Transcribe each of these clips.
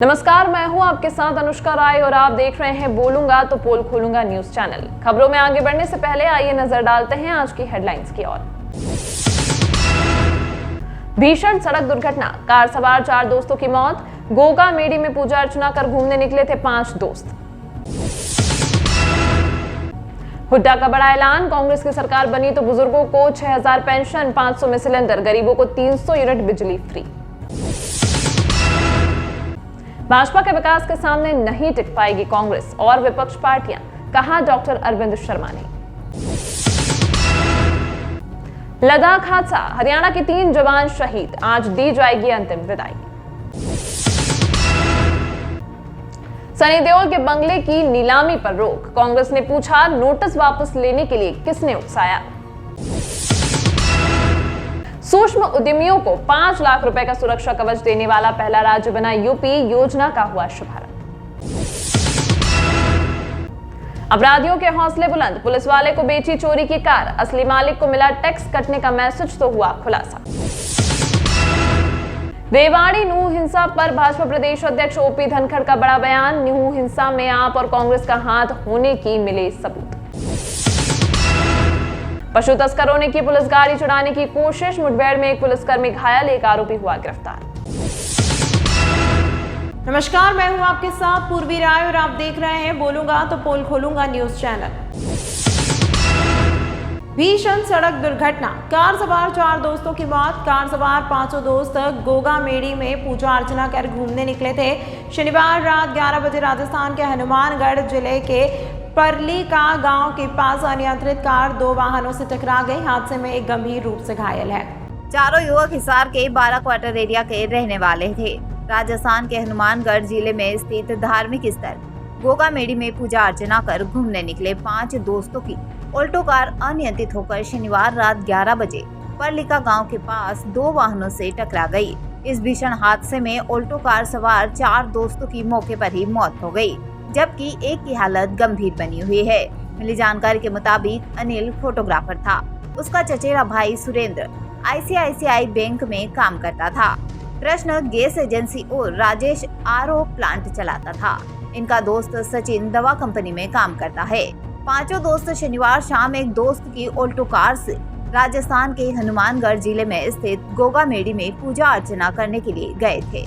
नमस्कार, मैं हूं आपके साथ अनुष्का राय और आप देख रहे हैं बोलूंगा तो पोल खोलूंगा न्यूज चैनल। खबरों में आगे बढ़ने से पहले आइए नजर डालते हैं आज की हेडलाइंस की ओर। भीषण सड़क दुर्घटना, कार सवार 4 दोस्तों की मौत। गोगा मेडी में पूजा अर्चना कर घूमने निकले थे 5 दोस्त। हुड्डा का बड़ा ऐलान, कांग्रेस की सरकार बनी तो बुजुर्गों को 6000 पेंशन, 500 में सिलेंडर, गरीबों को 300 यूनिट बिजली फ्री। भाजपा के विकास के सामने नहीं टिक पाएगी कांग्रेस और विपक्ष पार्टियां, कहा डॉक्टर अरविंद शर्मा ने। लद्दाख हादसा, हरियाणा के 3 जवान शहीद, आज दी जाएगी अंतिम विदाई। सनी देओल के बंगले की नीलामी पर रोक, कांग्रेस ने पूछा नोटिस वापस लेने के लिए किसने उकसाया। सूक्ष्म उद्यमियों को 5 लाख रुपए का सुरक्षा कवच देने वाला पहला राज्य बना यूपी, योजना का हुआ शुभारंभ। अपराधियों के हौसले बुलंद, पुलिस वाले को बेची चोरी की कार, असली मालिक को मिला टैक्स कटने का मैसेज तो हुआ खुलासा। रेवाड़ी नूह हिंसा पर भाजपा प्रदेश अध्यक्ष ओपी धनखड़ का बड़ा बयान, नूह हिंसा में आप और कांग्रेस का हाथ होने की मिले सबूत। पशु तस्करों ने की पुलिस गाड़ी चुराने की कोशिश, मुठभेड़ में एक पुलिसकर्मी घायल, एक आरोपी हुआ गिरफ्तार। नमस्कार, मैं हूं आपके साथ पूर्वी राय और आप देख रहे हैं बोलूंगा तो पोल खोलूंगा न्यूज चैनल। भीषण सड़क दुर्घटना, कार सवार 4 दोस्तों की मौत। कार सवार 5 दोस्त गोगा मेडी में पूजा अर्चना कर घूमने निकले थे। शनिवार रात 11 बजे राजस्थान के हनुमानगढ़ जिले के परली का गांव के पास अनियंत्रित कार 2 वाहनों से टकरा गई। हादसे में एक गंभीर रूप से घायल है। चारों युवक हिसार के 12 क्वार्टर एरिया के रहने वाले थे। राजस्थान के हनुमानगढ़ जिले में स्थित धार्मिक स्थल गोगा मेडी में पूजा अर्चना कर घूमने निकले 5 दोस्तों की ऑल्टो कार अनियंत्रित होकर शनिवार रात 11 बजे परलिका गांव के पास 2 वाहनों से टकरा गई। इस भीषण हादसे में ऑल्टो कार सवार 4 दोस्तों की मौके पर ही मौत हो गई, जबकि एक की हालत गंभीर बनी हुई है। मिली जानकारी के मुताबिक अनिल फोटोग्राफर था। उसका चचेरा भाई सुरेंद्र आईसीआईसीआई बैंक में काम करता था। कृष्ण गैस एजेंसी और राजेश आरओ प्लांट चलाता था। इनका दोस्त सचिन दवा कंपनी में काम करता है। 5 दोस्त शनिवार शाम एक दोस्त की ऑल्टो कार से राजस्थान के हनुमानगढ़ जिले में स्थित गोगा मेडी में पूजा अर्चना करने के लिए गए थे।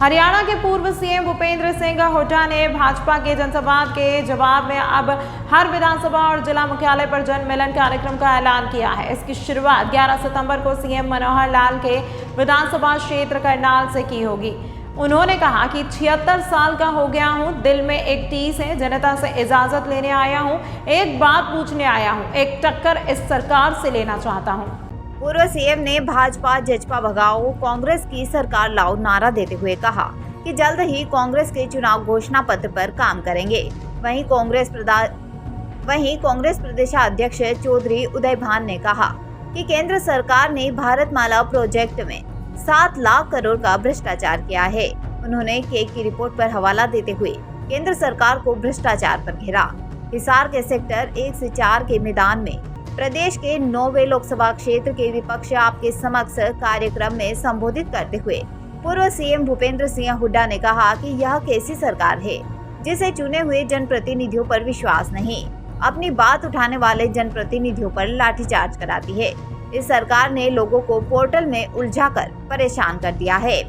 हरियाणा के पूर्व सीएम भूपेंद्र सिंह हुड्डा ने भाजपा के जनसंवाद के जवाब में अब हर विधानसभा और जिला मुख्यालय पर जन मिलन कार्यक्रम का ऐलान किया है। इसकी शुरुआत 11 सितंबर को सीएम मनोहर लाल के विधानसभा क्षेत्र करनाल से की होगी। उन्होंने कहा कि 76 साल का हो गया हूं, दिल में एक टीस है, जनता से इजाजत लेने आया हूं, एक बात पूछने आया हूं, एक टक्कर इस सरकार से लेना चाहता हूं। पूर्व सीएम ने भाजपा जजपा भगाओ, कांग्रेस की सरकार लाओ नारा देते हुए कहा कि जल्द ही कांग्रेस के चुनाव घोषणा पत्र पर काम करेंगे। वहीं कांग्रेस प्रदेशाध्यक्ष चौधरी उदय भान ने कहा कि केंद्र सरकार ने भारतमाला प्रोजेक्ट में 7 लाख करोड़ का भ्रष्टाचार किया है। उन्होंने केक की रिपोर्ट पर हवाला देते हुए केंद्र सरकार को भ्रष्टाचार पर घेरा। हिसार के सेक्टर 1 से 4 के मैदान में प्रदेश के 9वें लोकसभा क्षेत्र के विपक्ष आपके समक्ष कार्यक्रम में संबोधित करते हुए पूर्व सीएम भूपेंद्र सिंह हुड्डा ने कहा कि यह कैसी सरकार है जिसे चुने हुए जनप्रतिनिधियों पर विश्वास नहीं, अपनी बात उठाने वाले जनप्रतिनिधियों पर लाठीचार्ज कराती है। इस सरकार ने लोगों को पोर्टल में उलझाकर परेशान कर दिया है।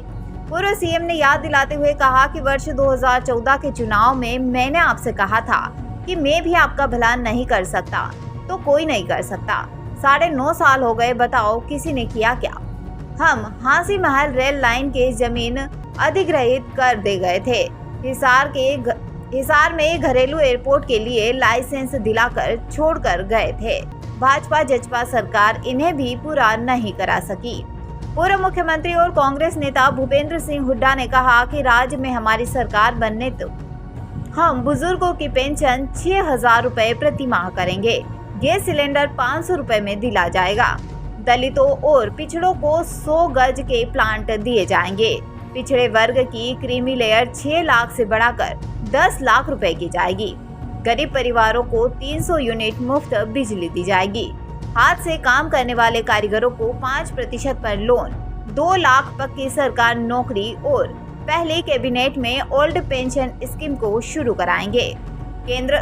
पूर्व सीएम ने याद दिलाते हुए कहा कि वर्ष 2014 के चुनाव में मैंने आपसे कहा था कि मैं भी आपका भला नहीं कर सकता तो कोई नहीं कर सकता। 9.5 साल हो गए, बताओ किसी ने किया क्या? हम हांसी महल रेल लाइन की जमीन अधिग्रहित कर दे गए थे। हिसार में घरेलू एयरपोर्ट के लिए लाइसेंस दिलाकर छोड़कर गए थे। भाजपा जजपा सरकार इन्हें भी पूरा नहीं करा सकी। पूर्व मुख्यमंत्री और कांग्रेस नेता भूपेंद्र सिंह हुड्डा ने कहा कि राज्य में हमारी सरकार बनने तो हम बुजुर्गों की पेंशन 6000 रुपए प्रति माह करेंगे। गैस सिलेंडर 500 रुपए में दिला जाएगा। दलितों और पिछड़ों को 100 गज के प्लांट दिए जाएंगे। पिछड़े वर्ग की क्रीमी लेयर 6 लाख से बढ़ाकर 10 लाख रुपए की जाएगी। गरीब परिवारों को 300 यूनिट मुफ्त बिजली दी जाएगी। हाथ से काम करने वाले कारीगरों को 5% पर लोन, 2 लाख पक्की सरकार नौकरी और पहले कैबिनेट में ओल्ड पेंशन स्कीम को शुरू कराएंगे। केंद्र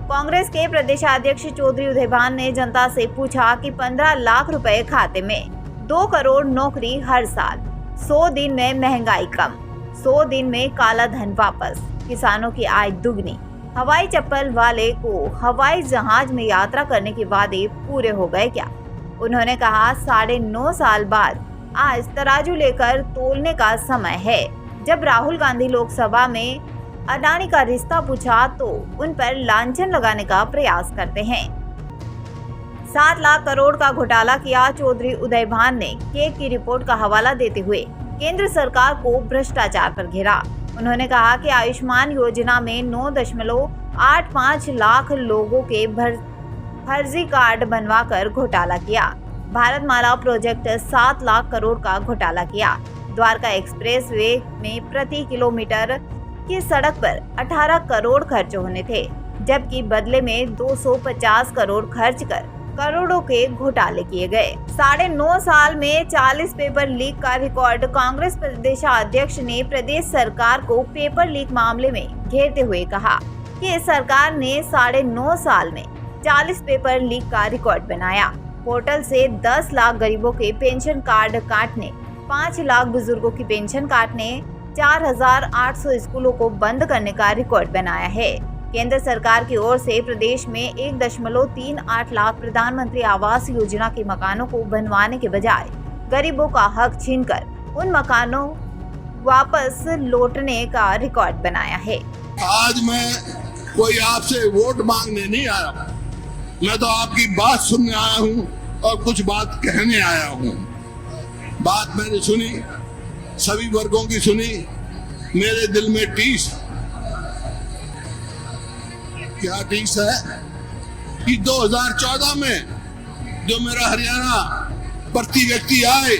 कांग्रेस के प्रदेशाध्यक्ष चौधरी उदयभान ने जनता से पूछा कि 15 लाख रुपए खाते में, 2 करोड़ नौकरी हर साल, 100 दिन में महंगाई कम, 100 दिन में काला धन वापस, किसानों की आय दुगनी, हवाई चप्पल वाले को हवाई जहाज में यात्रा करने के वादे पूरे हो गए क्या? उन्होंने कहा 9.5 साल बाद आज तराजू लेकर तोलने का समय है। जब राहुल गांधी लोकसभा में अडानी का रिश्ता पूछा तो उन पर लांछन लगाने का प्रयास करते हैं। 7 लाख करोड़ का घोटाला किया, चौधरी उदयभान ने केक की रिपोर्ट का हवाला देते हुए केंद्र सरकार को भ्रष्टाचार पर घेरा। उन्होंने कहा कि आयुष्मान योजना में 9.85 लाख लोगों के फर्जी कार्ड बनवाकर घोटाला किया। भारतमाला प्रोजेक्ट 7 लाख करोड़ का घोटाला किया। द्वारका एक्सप्रेस वे में प्रति किलोमीटर की सड़क पर 18 करोड़ खर्च होने थे, जबकि बदले में 250 करोड़ खर्च कर करोड़ों के घोटाले किए गए। 9.5 साल में 40 पेपर लीक का रिकॉर्ड। कांग्रेस प्रदेशाध्यक्ष ने प्रदेश सरकार को पेपर लीक मामले में घेरते हुए कहा कि सरकार ने 9.5 साल में 40 पेपर लीक का रिकॉर्ड बनाया। पोर्टल से 10 लाख गरीबों के पेंशन कार्ड काटने, 5 लाख बुजुर्गों की पेंशन काटने, 4,800 स्कूलों को बंद करने का रिकॉर्ड बनाया है। केंद्र सरकार की ओर से प्रदेश में 1.38 लाख प्रधानमंत्री आवास योजना के मकानों को बनवाने के बजाय गरीबों का हक छीनकर उन मकानों वापस लौटने का रिकॉर्ड बनाया है। आज मैं कोई आपसे वोट मांगने नहीं आया, मैं तो आपकी बात सुनने आया हूँ और कुछ बात कहने आया हूँ। बात मैंने सुनी, सभी वर्गों की सुनी, मेरे दिल में टीस, क्या टीस है कि 2014 में जो मेरा हरियाणा प्रति व्यक्ति आय,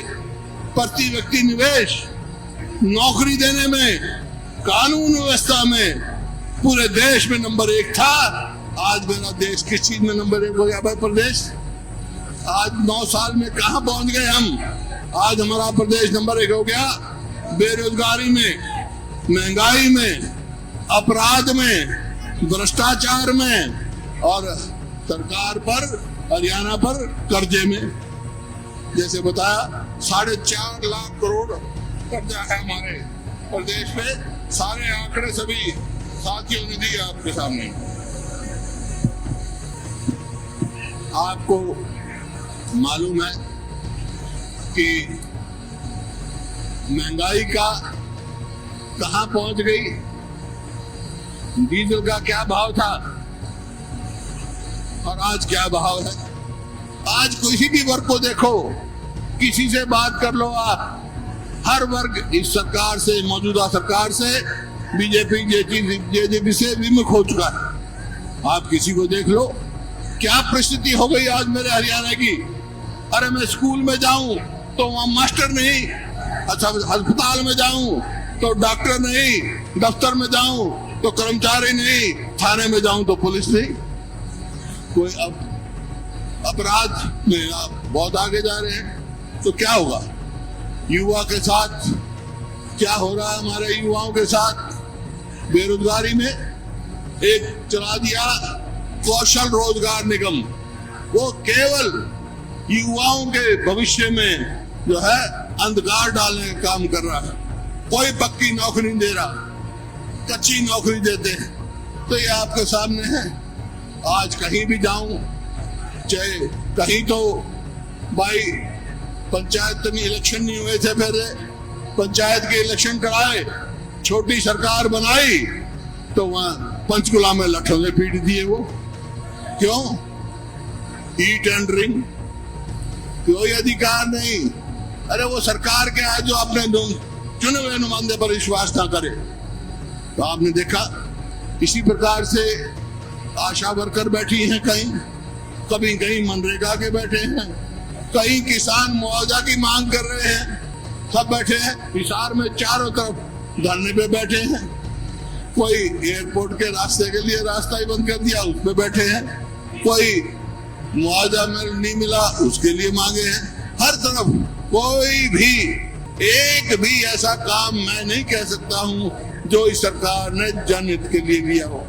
प्रति व्यक्ति निवेश, नौकरी देने में, कानून व्यवस्था में पूरे देश में नंबर 1 था, आज मेरा देश किस चीज में नंबर 1 हो गया भाई? प्रदेश आज 9 साल में कहां पहुंच गए हम? आज हमारा प्रदेश नंबर 1 हो गया बेरोजगारी में, महंगाई में, अपराध में, भ्रष्टाचार में और सरकार पर, हरियाणा पर कर्जे में। जैसे बताया 4.5 लाख करोड़ कर्जा है हमारे प्रदेश पे। सारे आंकड़े सभी साथियों ने दिए आपके सामने। आपको मालूम है कि महंगाई का कहां पहुंच गई, डीजल का क्या भाव था और आज क्या भाव है। आज किसी भी वर्ग को देखो, किसी से बात कर लो आप, हर वर्ग इस सरकार से, मौजूदा सरकार से, बीजेपी जेजेपी से विमुख हो चुका है। आप किसी को देख लो, क्या परिस्थिति हो गई आज मेरे हरियाणा की। अरे मैं स्कूल में जाऊं तो वहां मास्टर नहीं, अच्छा अस्पताल में जाऊं तो डॉक्टर नहीं, दफ्तर में जाऊं तो कर्मचारी नहीं, थाने में जाऊं तो पुलिस नहीं। कोई अब अपराध में आप बहुत आगे जा रहे हैं, तो क्या होगा युवा के साथ? क्या हो रहा है हमारे युवाओं के साथ? बेरोजगारी में एक चला दिया कौशल रोजगार निगम, वो केवल युवाओं के भविष्य में जो है अंधकार डालने का काम कर रहा है। कोई पक्की नौकरी नहीं दे रहा, कच्ची नौकरी देते हैं। तो ये आपके सामने है। आज कहीं भी जाऊं, चाहे कहीं तो भाई पंचायत में इलेक्शन नहीं हुए थे, फिर पंचायत के इलेक्शन कराए, छोटी सरकार बनाई तो वहां पंचकुला में लठों से पीट दिए वो। क्यों? ईट एंड ड्रिंक, कोई अधिकार नहीं। अरे वो सरकार के आज जो अपने चुने हुए नुमाइंदे पर विश्वास ना करे। तो आपने देखा इसी प्रकार से आशा वर्कर बैठी हैं, कहीं मनरेगा के बैठे हैं, कहीं किसान मुआवजा की मांग कर रहे हैं, सब बैठे हैं। हिसार में चारों तरफ धरने पे बैठे हैं। कोई एयरपोर्ट के रास्ते के लिए रास्ता ही बंद कर दिया, उस पे बैठे हैं। कोई मुआवजा नहीं मिला, उसके लिए मांगे हैं। हर तरफ कोई भी एक भी ऐसा काम मैं नहीं कह सकता हूं जो इस सरकार ने जनहित के लिए किया हो।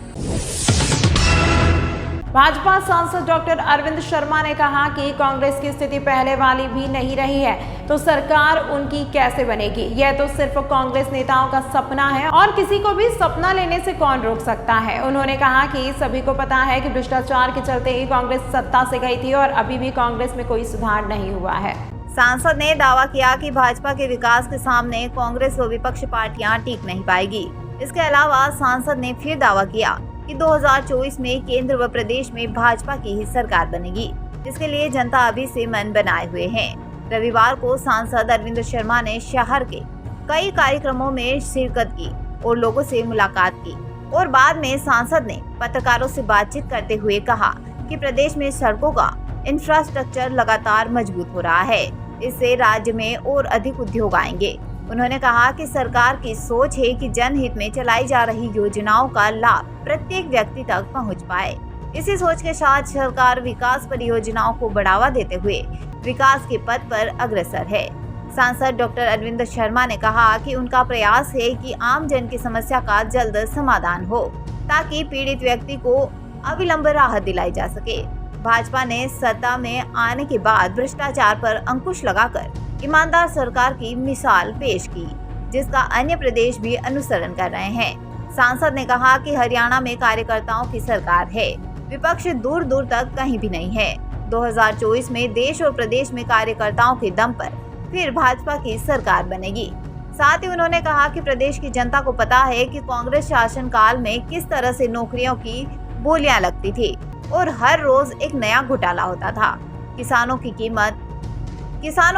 भाजपा सांसद डॉक्टर अरविंद शर्मा ने कहा कि कांग्रेस की स्थिति पहले वाली भी नहीं रही है तो सरकार उनकी कैसे बनेगी। यह तो सिर्फ कांग्रेस नेताओं का सपना है और किसी को भी सपना लेने से कौन रोक सकता है। उन्होंने कहा कि सभी को पता है कि भ्रष्टाचार के चलते ही कांग्रेस सत्ता से गई थी और अभी भी कांग्रेस में कोई सुधार नहीं हुआ है। सांसद ने दावा किया कि भाजपा के विकास के सामने कांग्रेस व विपक्ष पार्टियां टिक नहीं पाएगी। इसके अलावा सांसद ने फिर दावा किया कि 2024 में केंद्र व प्रदेश में भाजपा की ही सरकार बनेगी। इसके लिए जनता अभी से मन बनाए हुए हैं। रविवार को सांसद अरविंद शर्मा ने शहर के कई कार्यक्रमों में शिरकत की और लोगों से मुलाकात की और बाद में सांसद ने पत्रकारों से बातचीत करते हुए कहा कि प्रदेश में सड़कों का इंफ्रास्ट्रक्चर लगातार मजबूत हो रहा है। इससे राज्य में और अधिक उद्योग आएंगे। उन्होंने कहा कि सरकार की सोच है कि जनहित में चलाई जा रही योजनाओं का लाभ प्रत्येक व्यक्ति तक पहुंच पाए। इसी सोच के साथ सरकार विकास परियोजनाओं को बढ़ावा देते हुए विकास के पथ पर अग्रसर है। सांसद डॉक्टर अरविंद शर्मा ने कहा कि उनका प्रयास है कि आम जन की समस्या का जल्द समाधान हो ताकि पीड़ित व्यक्ति को अविलंब राहत दिलाई जा सके। भाजपा ने सत्ता में आने के बाद भ्रष्टाचार पर अंकुश लगाकर ईमानदार सरकार की मिसाल पेश की, जिसका अन्य प्रदेश भी अनुसरण कर रहे हैं। सांसद ने कहा कि हरियाणा में कार्यकर्ताओं की सरकार है, विपक्ष दूर दूर तक कहीं भी नहीं है। 2024 में देश और प्रदेश में कार्यकर्ताओं के दम पर फिर भाजपा की सरकार बनेगी। साथ ही उन्होंने कहा कि प्रदेश की जनता को पता है कि कांग्रेस शासन काल में किस तरह से नौकरियों की बोलियां लगती थी और हर रोज एक नया घोटाला होता था। किसानों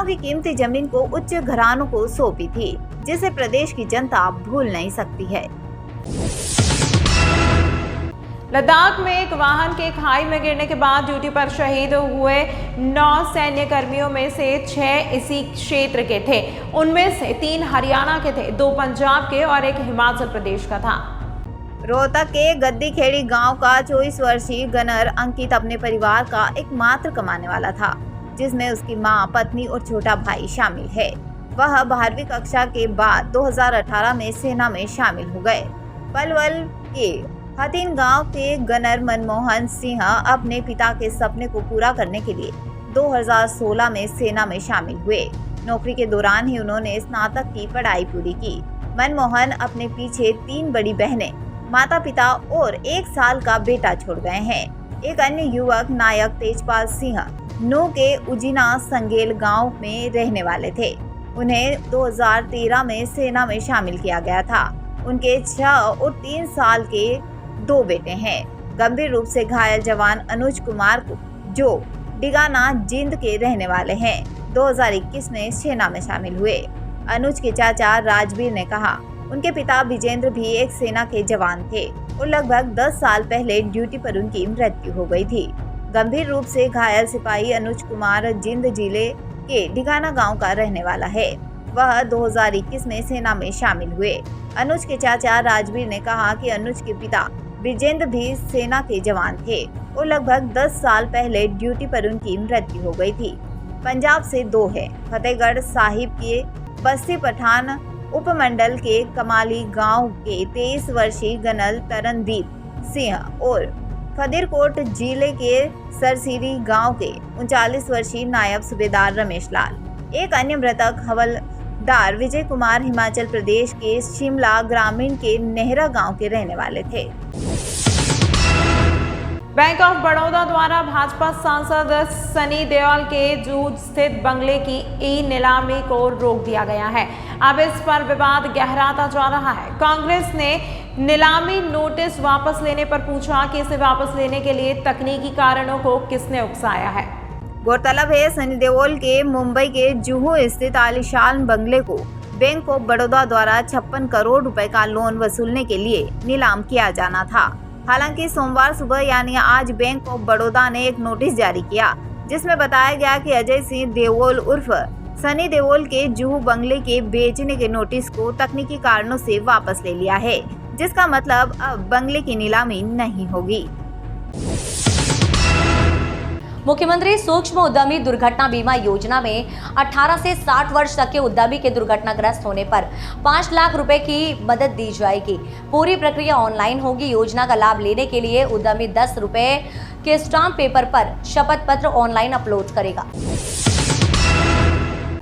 की कीमती जमीन को उच्च घरानों को सौंपी थी, जिसे प्रदेश की जनता भूल नहीं सकती है। लद्दाख में एक वाहन के खाई में गिरने के बाद ड्यूटी पर शहीद हुए 9 सैन्य कर्मियों में से 6 इसी क्षेत्र के थे। उनमें से 3 हरियाणा के थे, 2 पंजाब के और 1 हिमाचल प्रदेश का था। रोहतक के गद्दीखेड़ी गांव का 24 वर्षीय गनर अंकित अपने परिवार का एकमात्र कमाने वाला था, जिसमें उसकी मां, पत्नी और छोटा भाई शामिल है। वह 12वीं कक्षा के बाद 2018 में सेना में शामिल हो गए। पलवल के हथीन गांव के गनर मनमोहन सिंह अपने पिता के सपने को पूरा करने के लिए 2016 में सेना में शामिल हुए। नौकरी के दौरान ही उन्होंने स्नातक की पढ़ाई पूरी की। मनमोहन अपने पीछे 3 बड़ी बहनें, माता पिता और 1 साल का बेटा छोड़ गए हैं। एक अन्य युवक नायक तेजपाल सिंह नू के उजिना संगेल गांव में रहने वाले थे। उन्हें 2013 में सेना में शामिल किया गया था। उनके 6 और 3 साल के 2 बेटे हैं। गंभीर रूप से घायल जवान अनुज कुमार को, जो डिगाना जिंद के रहने वाले हैं, 2021 में सेना में शामिल हुए। अनुज के चाचा राजवीर ने कहा उनके पिता विजेंद्र भी एक सेना के जवान थे और लगभग 10 साल पहले ड्यूटी पर उनकी मृत्यु हो गई थी। गंभीर रूप से घायल सिपाही अनुज कुमार जिंद जिले के डिगाना गांव का रहने वाला है। वह 2021 में सेना में शामिल हुए। अनुज के चाचा राजवीर ने कहा कि अनुज के पिता विजेंद्र भी सेना के जवान थे और लगभग 10 साल पहले ड्यूटी पर उनकी मृत्यु हो गई थी। पंजाब से 2 है। फतेहगढ़ साहिब के बस्ती पठान उपमंडल के कमाली गांव के 23 वर्षीय गनल तरनदीप सिंह और फतेहकोट जिले के सरसीरी गांव के 39 वर्षीय नायब सूबेदार रमेश लाल। एक अन्य मृतक हवलदार विजय कुमार हिमाचल प्रदेश के शिमला ग्रामीण के नेहरा गांव के रहने वाले थे। बैंक ऑफ बड़ौदा द्वारा भाजपा सांसद सनी देओल के जूझ स्थित बंगले की ई-नीलामी को रोक दिया गया है। अब इस पर विवाद गहराता जा रहा है। कांग्रेस ने नीलामी नोटिस वापस लेने पर पूछा कि इसे वापस लेने के लिए तकनीकी कारणों को किसने उकसाया है। गौरतलब है सनी देओल के मुंबई के जुहू स्थित आलीशान बंगले को बैंक ऑफ बड़ौदा द्वारा 56 करोड़ रुपए का लोन वसूलने के लिए नीलाम किया जाना था। हालांकि सोमवार सुबह यानी आज बैंक ऑफ बड़ौदा ने एक नोटिस जारी किया, जिसमें बताया गया कि अजय सिंह देओल उर्फ सनी देओल के जुहू बंगले के बेचने के नोटिस को तकनीकी कारणों से वापस ले लिया है, जिसका मतलब अब बंगले की नीलामी नहीं होगी। मुख्यमंत्री सूक्ष्म उद्यमी दुर्घटना बीमा योजना में 18 से 60 वर्ष तक के उद्यमी के दुर्घटनाग्रस्त होने पर 5 लाख रुपए की मदद दी जाएगी। पूरी प्रक्रिया ऑनलाइन होगी। योजना का लाभ लेने के लिए उद्यमी 10 रुपए के स्टाम्प पेपर पर शपथ पत्र ऑनलाइन अपलोड करेगा।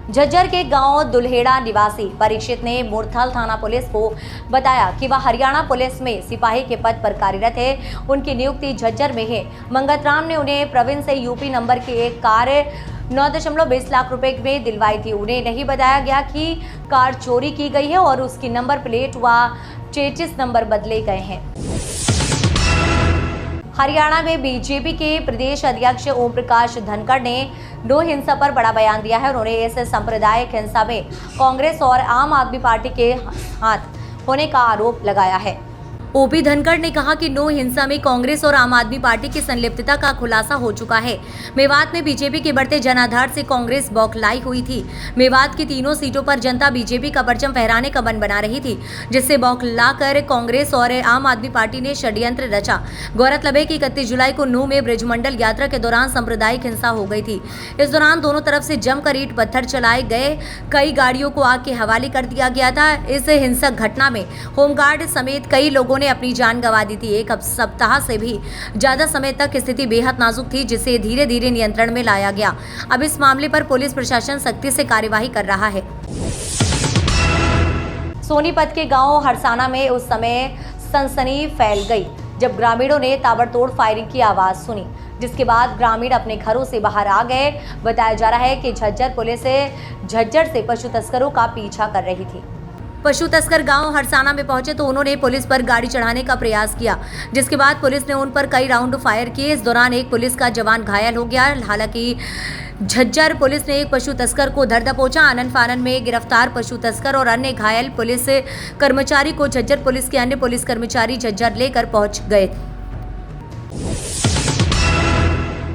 झज्जर के गांव दुल्हेड़ा निवासी परीक्षित ने मुरथल थाना पुलिस को बताया कि वह हरियाणा पुलिस में सिपाही के पद पर कार्यरत है। उनकी नियुक्ति झज्जर में है। मंगतराम ने उन्हें प्रवीण से यूपी नंबर की एक कार 9.20 लाख रुपए में दिलवाई थी। उन्हें नहीं बताया गया कि कार चोरी की गई है और उसकी नंबर प्लेट व चेचिस नंबर बदले गए हैं। हरियाणा में बीजेपी के प्रदेश अध्यक्ष ओम प्रकाश धनखड़ ने नो हिंसा पर बड़ा बयान दिया है। उन्होंने इस सांप्रदायिक हिंसा में कांग्रेस और आम आदमी पार्टी के हाथ होने का आरोप लगाया है। ओपी धनखड़ ने कहा कि नो हिंसा में कांग्रेस और आम आदमी पार्टी की संलिप्तता का खुलासा हो चुका है। मेवात में बीजेपी के बढ़ते जनाधार से कांग्रेस बौखलाई हुई थी। मेवात की तीनों सीटों पर जनता बीजेपी का परचम फहराने का मन बना रही थी, जिससे बौखलाकर कांग्रेस और आम आदमी पार्टी ने षड्यंत्र रचा। गौरतलब है कि 31 जुलाई को नूह में ब्रजमंडल यात्रा के दौरान सांप्रदायिक हिंसा हो गई थी। इस दौरान दोनों तरफ से जमकर ईंट पत्थर चलाए गए, कई गाड़ियों को आग के हवाले कर दिया गया था। इस हिंसक घटना में होमगार्ड समेत कई लोगों ने अपनी जान गंवा दी थी। एक सप्ताह से भी ज्यादा समय तक स्थिति बेहद नाजुक थी, जिसे धीरे धीरे नियंत्रण में लाया गया। अब इस मामले पर पुलिस प्रशासन सख्ती से कार्यवाही कर रहा है। सोनीपत के गांव हरसाना में उस समय सनसनी फैल गई जब ग्रामीणों ने ताबड़तोड़ फायरिंग की आवाज सुनी, जिसके बाद ग्रामीण अपने घरों से बाहर आ गए। बताया जा रहा है कि झज्जर पुलिस झज्जर से पशु तस्करों का पीछा कर रही थी। पशु तस्कर गांव हरसाना में पहुंचे तो उन्होंने पुलिस पर गाड़ी चढ़ाने का प्रयास किया, जिसके बाद पुलिस ने उन पर कई राउंड फायर किए। इस दौरान एक पुलिस का जवान घायल हो गया। हालांकि झज्जर पुलिस ने एक पशु तस्कर को धर दबोचा। आनन फानन में गिरफ्तार पशु तस्कर और अन्य घायल पुलिस कर्मचारी को झज्जर पुलिस के अन्य पुलिस कर्मचारी झज्जर लेकर पहुंच गए।